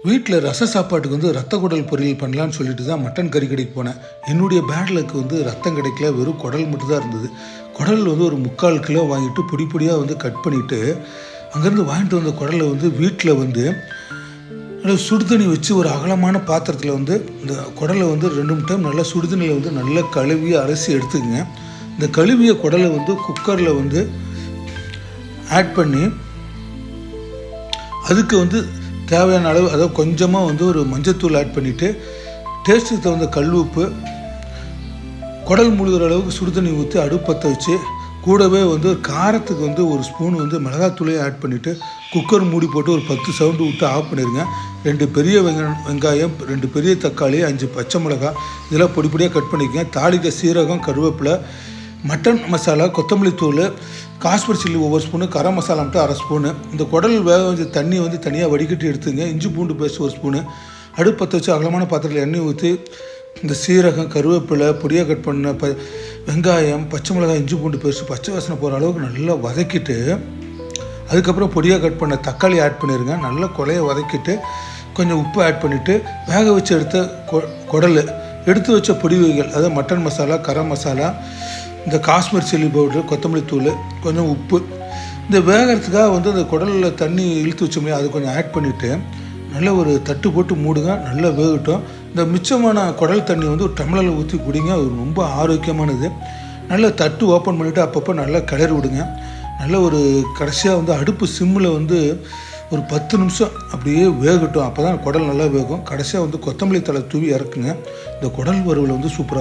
வீட்டில் ரச சாப்பாட்டுக்கு வந்து ரத்த குடல் பொரியல் பண்ணலான்னு சொல்லிட்டு தான் மட்டன் கறி கடைக்கு போனேன். என்னுடைய பேட்லுக்கு வந்து ரத்தம் கிடைக்கல, வெறும் குடல் மட்டும் தான் இருந்தது. குடல் வந்து ஒரு 3/4 கிலோ வாங்கிட்டு பொடி பொடியாக வந்து கட் பண்ணிவிட்டு அங்கேருந்து வாங்கிட்டு வந்த குடலை வந்து வீட்டில் வந்து நல்லா சுடுதண்ணி வச்சு ஒரு அகலமான பாத்திரத்தில் வந்து இந்த குடலை வந்து 2 டைம் நல்லா சுடுதண்ணியில் வந்து நல்லா கழுவி அலசி எடுத்துக்கங்க. இந்த கழுவிய குடலை வந்து குக்கரில் வந்து ஆட் பண்ணி அதுக்கு வந்து தேவையான அளவு, அதாவது கொஞ்சமாக வந்து ஒரு மஞ்சத்தூள் ஆட் பண்ணிவிட்டு டேஸ்ட்டுக்கு தகுந்த கல் உப்பு, குடல் முழுகிற அளவுக்கு சுடுதண்ணி ஊற்றி அடுப்பற்ற வச்சு கூடவே வந்து ஒரு காரத்துக்கு வந்து ஒரு ஸ்பூன் வந்து மிளகாத்தூளையும் ஆட் பண்ணிவிட்டு குக்கர் மூடி போட்டு ஒரு 10 சவுண்டு விட்டு ஆஃப் பண்ணிடுங்க. 2 பெரிய வெங்காயம், 2 பெரிய தக்காளி, 5 பச்சை மிளகாய் இதெல்லாம் பொடி பொடியாக கட் பண்ணிக்கங்க. தாளிக்க சீரகம், கருவேப்பிலை, மட்டன் மசாலா, கொத்தமல்லி தூள், காஷ்மீர் சில்லி ஒவ்வொரு ஸ்பூனு, கரம் மசாலா மட்டும் 1/2 ஸ்பூனு, இந்த குடல் வேக வச்ச தண்ணி வந்து தனியாக வடிகட்டி எடுத்துங்க. இஞ்சி பூண்டு பேஸ்ட் 1 ஸ்பூனு, அடுப்பற்ற வச்சு அகலமான பாத்திரத்தில் எண்ணெய் ஊற்றி இந்த சீரகம், கருவேப்பிலை, பொடியாக கட் பண்ண வெங்காயம், பச்சை மிளகாய், இஞ்சி பூண்டு பேஸ்ட் பச்சை வாசனை போகிற அளவுக்கு நல்லா வதக்கிட்டு அதுக்கப்புறம் பொடியாக கட் பண்ண தக்காளி ஆட் பண்ணிடுங்க. நல்லா கொலையை வதக்கிட்டு கொஞ்சம் உப்பு ஆட் பண்ணிவிட்டு வேக வச்சு எடுத்த குடல், எடுத்து வச்ச பொடி வகைகள், அதாவது மட்டன் மசாலா, கரம் மசாலா, இந்த காஷ்மீர் சில்லி பவுட்ரு, கொத்தமல்லி தூள், கொஞ்சம் உப்பு, இந்த வேகிறதுக்காக வந்து அந்த குடலில் தண்ணி இழுத்து வச்சோம்லையா அது கொஞ்சம் ஆட் பண்ணிவிட்டு நல்லா ஒரு தட்டு போட்டு மூடுங்க. நல்லா வேகட்டும். இந்த மிச்சமான குடல் தண்ணி வந்து ஒரு டம்ளரில் ஊற்றி குடிங்க. அது ரொம்ப ஆரோக்கியமானது. நல்லா தட்டு ஓப்பன் பண்ணிவிட்டு அப்பப்போ நல்லா கிளறி விடுங்க. நல்ல ஒரு கடைசியாக வந்து அடுப்பு சிம்மில் வந்து ஒரு 10 நிமிஷம் அப்படியே வேகட்டும். அப்போ தான் குடல் நல்லா வேகும். கடைசியாக வந்து கொத்தமல்லி தழை தூவி இறக்குங்க. இந்த குடல் வறுவல் வந்து சூப்பராக